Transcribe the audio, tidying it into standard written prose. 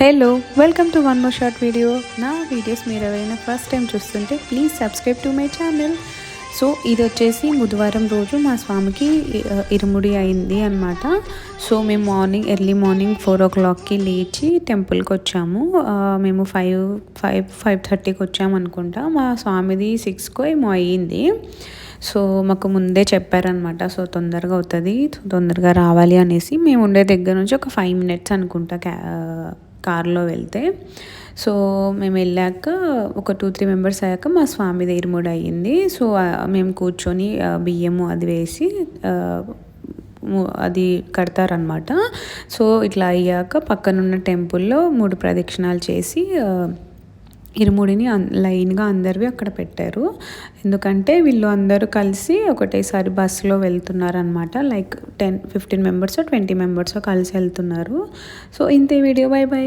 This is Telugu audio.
Hello welcome to one more short video. నా వీడియోస్ మీరు ఎవరైనా ఫస్ట్ టైం చూస్తుంటే please subscribe to my channel. So ఇది వచ్చేసి బుధవారం రోజు మా స్వామికి ఇరుముడి అయింది అనమాట. సో మేము ఎర్లీ మార్నింగ్ 4 o'clockకి లేచి టెంపుల్కి వచ్చాము. మేము 5:30కి వచ్చాము అనుకుంటా. మా స్వామిది 6కో ఏమో అయ్యింది. సో మాకు ముందే చెప్పారనమాట. సో తొందరగా అవుతుంది, తొందరగా రావాలి అనేసి. మేము ఉండే దగ్గర నుంచి ఒక 5 minutes అనుకుంటా కార్లో వెళ్తే. సో మేము వెళ్ళాక ఒక 2-3 మెంబర్స్ అయ్యాక మా స్వామి ఇరుముడి అయ్యింది. సో మేము కూర్చొని బియ్యము అది వేసి అది కడతారనమాట. సో ఇట్లా అయ్యాక పక్కనున్న టెంపుల్లో 3 ప్రదక్షిణాలు చేసి ఇరుముడిని లైన్గా అందరివి అక్కడ పెట్టారు. ఎందుకంటే వీళ్ళు అందరూ కలిసి ఒకటేసారి బస్సులో వెళ్తున్నారనమాట. లైక్ 10-15 మెంబర్స్ 20 మెంబర్స్ కలిసి వెళ్తున్నారు. సో ఇంతే వీడియో. By by.